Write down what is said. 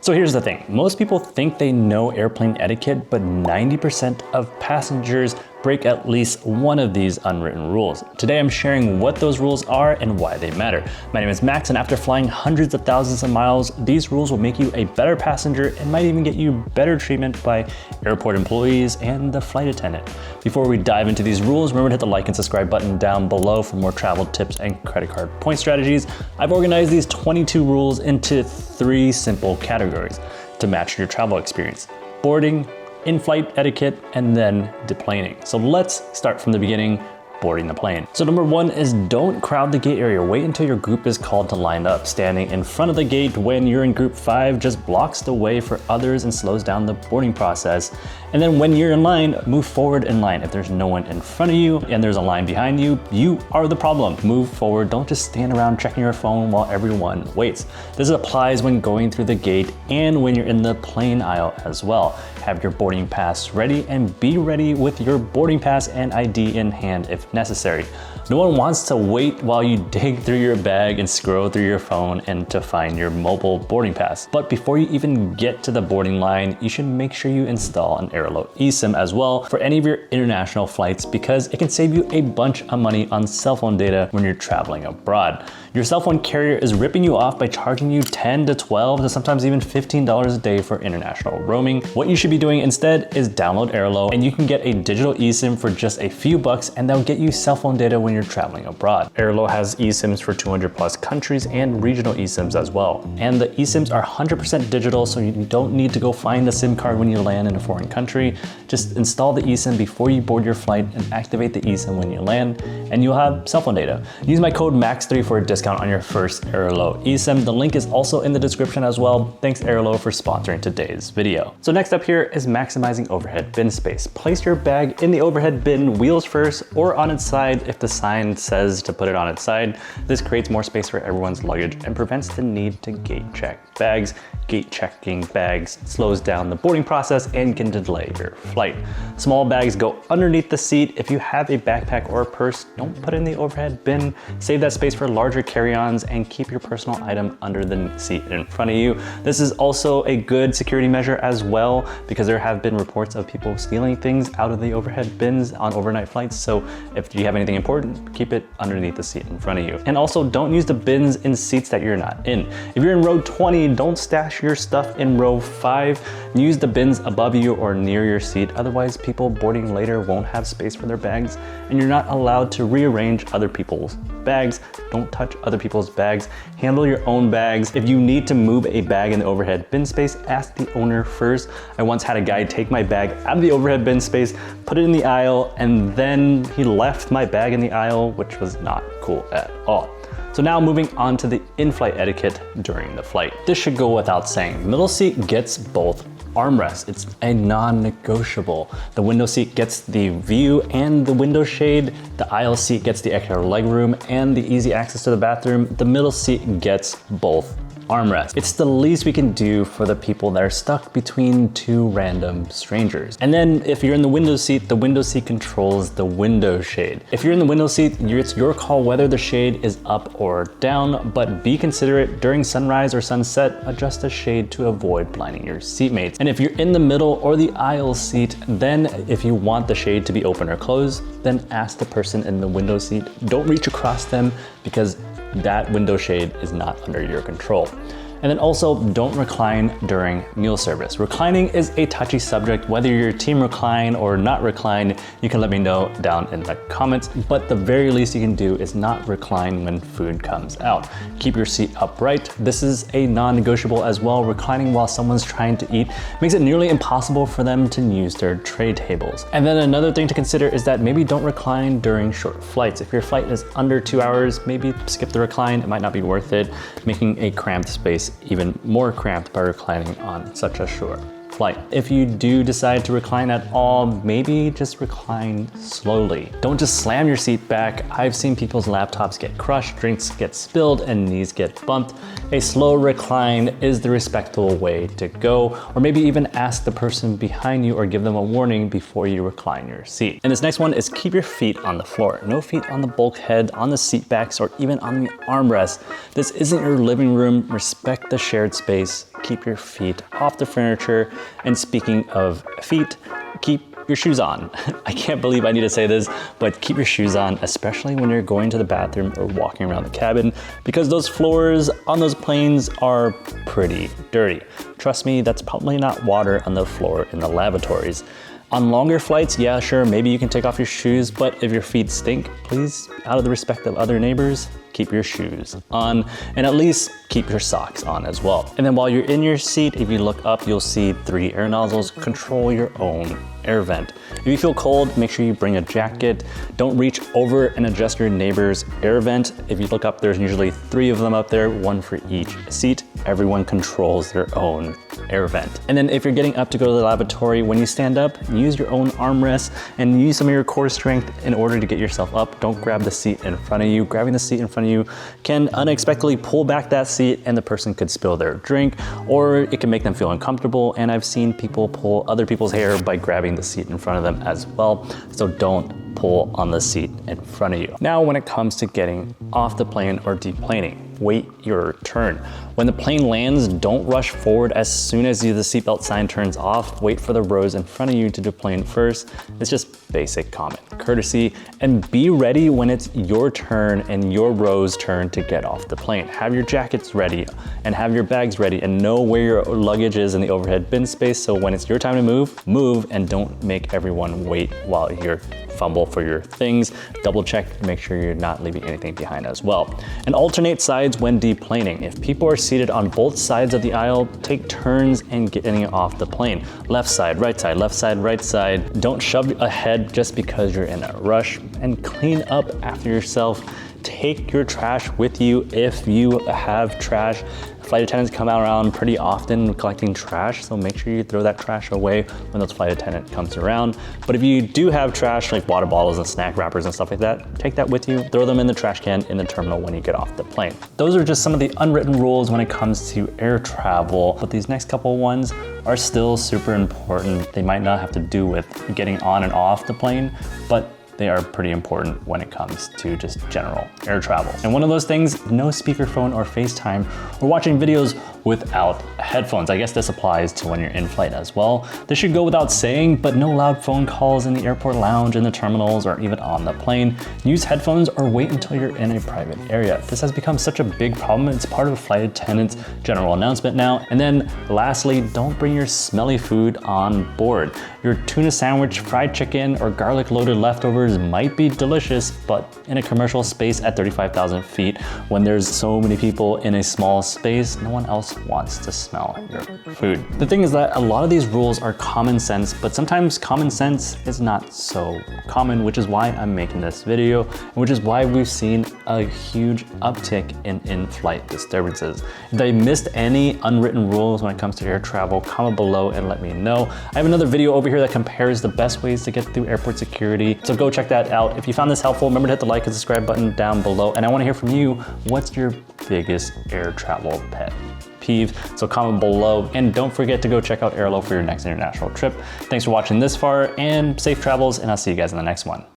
So here's the thing, most people think they know airplane etiquette, but 90% of passengers break at least one of these unwritten rules. Today I'm sharing what those rules are and why they matter. My name is Max, and after flying hundreds of thousands of miles, these rules will make you a better passenger and might even get you better treatment by airport employees and the flight attendant. Before we dive into these rules, remember to hit the like and subscribe button down below for more travel tips and credit card point strategies. I've organized these 22 rules into 3 simple categories to match your travel experience: boarding, in-flight etiquette, and then deplaning. So let's start from the beginning, boarding the plane. So number 1 is don't crowd the gate area. Wait until your group is called to line up. Standing in front of the gate when you're in group 5 just blocks the way for others and slows down the boarding process. And then when you're in line, move forward in line. If there's no one in front of you and there's a line behind you, you are the problem. Move forward. Don't just stand around checking your phone while everyone waits. This applies when going through the gate and when you're in the plane aisle as well. Have your boarding pass ready and be ready with your boarding pass and ID in hand if necessary. No one wants to wait while you dig through your bag and scroll through your phone and to find your mobile boarding pass. But before you even get to the boarding line, you should make sure you install an Airlo eSIM as well for any of your international flights, because it can save you a bunch of money on cell phone data when you're traveling abroad. Your cell phone carrier is ripping you off by charging you $10 to $12 to sometimes even $15 a day for international roaming. What you should be doing instead is download Airlo, and you can get a digital eSIM for just a few bucks, and that'll get you cell phone data when you're traveling abroad. Airlo has eSIMs for 200 plus countries and regional eSIMs as well. And the eSIMs are 100% digital, so you don't need to go find the SIM card when you land in a foreign country. Just install the eSIM before you board your flight and activate the eSIM when you land, and you'll have cell phone data. Use my code MAX3 for a discount on your first Airlo eSIM. The link is also in the description as well. Thanks Airlo for sponsoring today's video. So next up here is maximizing overhead bin space. Place your bag in the overhead bin, wheels first or on its side if the sign says to put it on its side. This creates more space for everyone's luggage and prevents the need to gate check bags. Gate checking bags slows down the boarding process and can delay your flight. Small bags go underneath the seat. If you have a backpack or a purse, don't put it in the overhead bin. Save that space for larger carry-ons and keep your personal item under the seat in front of you. This is also a good security measure as well, because there have been reports of people stealing things out of the overhead bins on overnight flights. So if you have anything important, keep it underneath the seat in front of you. And also don't use the bins in seats that you're not in. If you're in row 20, don't stash your stuff in row 5. Use the bins above you or near your seat. Otherwise, people boarding later won't have space for their bags, and you're not allowed to rearrange other people's bags. Don't touch other people's bags. Handle your own bags. If you need to move a bag in the overhead bin space, ask the owner first. I once had a guy take my bag out of the overhead bin space, put it in the aisle, and then he left my bag in the aisle, which was not cool at all. So now moving on to the in-flight etiquette during the flight. This should go without saying. The middle seat gets both armrests. It's a non-negotiable. The window seat gets the view and the window shade. The aisle seat gets the extra legroom and the easy access to the bathroom. The middle seat gets both armrest. It's the least we can do for the people that are stuck between 2 random strangers. And then if you're in the window seat controls the window shade. If you're in the window seat, it's your call whether the shade is up or down, but be considerate during sunrise or sunset. Adjust the shade to avoid blinding your seatmates. And if you're in the middle or the aisle seat, then if you want the shade to be open or closed, then ask the person in the window seat. Don't reach across them, because that window shade is not under your control. And then also don't recline during meal service. Reclining is a touchy subject. Whether you're team recline or not recline, you can let me know down in the comments, but the very least you can do is not recline when food comes out. Keep your seat upright. This is a non-negotiable as well. Reclining while someone's trying to eat makes it nearly impossible for them to use their tray tables. And then another thing to consider is that maybe don't recline during short flights. If your flight is under 2 hours, maybe skip the recline. It might not be worth it, making a cramped space even more cramped by reclining on such a short flight. If you do decide to recline at all, maybe just recline slowly. Don't just slam your seat back. I've seen people's laptops get crushed, drinks get spilled, and knees get bumped. A slow recline is the respectable way to go, or maybe even ask the person behind you or give them a warning before you recline your seat. And this next one is keep your feet on the floor. No feet on the bulkhead, on the seat backs, or even on the armrest. This isn't your living room. Respect the shared space. Keep your feet off the furniture. And speaking of feet, keep your shoes on. I can't believe I need to say this, but keep your shoes on, especially when you're going to the bathroom or walking around the cabin, because those floors on those planes are pretty dirty. Trust me, that's probably not water on the floor in the lavatories. On longer flights, yeah, sure, maybe you can take off your shoes, but if your feet stink, please, out of the respect of other neighbors, keep your shoes on, and at least keep your socks on as well. And then while you're in your seat, if you look up, you'll see 3 air nozzles. Control your own air vent. If you feel cold, make sure you bring a jacket. Don't reach over and adjust your neighbor's air vent. If you look up, there's usually 3 of them up there, 1 for each seat. Everyone controls their own air vent. And then if you're getting up to go to the lavatory, when you stand up, use your own armrest and use some of your core strength in order to get yourself up. Don't grab the seat in front of you. Grabbing the seat in front of you can unexpectedly pull back that seat and the person could spill their drink, or it can make them feel uncomfortable. And I've seen people pull other people's hair by grabbing the seat in front of them as well. So don't pull on the seat in front of you. Now, when it comes to getting off the plane or deplaning, wait your turn. When the plane lands, don't rush forward as soon as the seatbelt sign turns off. Wait for the rows in front of you to deplane first. It's just basic common courtesy, and be ready when it's your turn and your row's turn to get off the plane. Have your jackets ready and have your bags ready and know where your luggage is in the overhead bin space, so when it's your time to move, and don't make everyone wait while you're fumble for your things. Double check to make sure you're not leaving anything behind as well. And alternate sides when deplaning. If people are seated on both sides of the aisle, take turns in getting off the plane. Left side, right side, left side, right side. Don't shove ahead just because you're in a rush, and clean up after yourself. Take your trash with you if you have trash. Flight attendants come out around pretty often collecting trash, so make sure you throw that trash away when those flight attendant comes around. But if you do have trash like water bottles and snack wrappers and stuff like that, take that with you, throw them in the trash can in the terminal when you get off the plane. Those are just some of the unwritten rules when it comes to air travel, but these next couple ones are still super important. They might not have to do with getting on and off the plane, but they are pretty important when it comes to just general air travel. And one of those things, no speakerphone or FaceTime or watching videos without headphones. I guess this applies to when you're in flight as well. This should go without saying, but no loud phone calls in the airport lounge, in the terminals, or even on the plane. Use headphones or wait until you're in a private area. This has become such a big problem. It's part of a flight attendant's general announcement now. And then lastly, don't bring your smelly food on board. Your tuna sandwich, fried chicken, or garlic loaded leftovers might be delicious, but in a commercial space at 35,000 feet, when there's so many people in a small space, no one else wants to smell your food. The thing is that a lot of these rules are common sense, but sometimes common sense is not so common, which is why I'm making this video, and which is why we've seen a huge uptick in in-flight disturbances. If I missed any unwritten rules when it comes to air travel, comment below and let me know. I have another video over here that compares the best ways to get through airport security, so go check that out. If you found this helpful, remember to hit the like and subscribe button down below, and I want to hear from you. What's your biggest air travel pet peeve? So comment below, and don't forget to go check out Airlo for your next international trip. Thanks for watching this far, and safe travels, and I'll see you guys in the next one.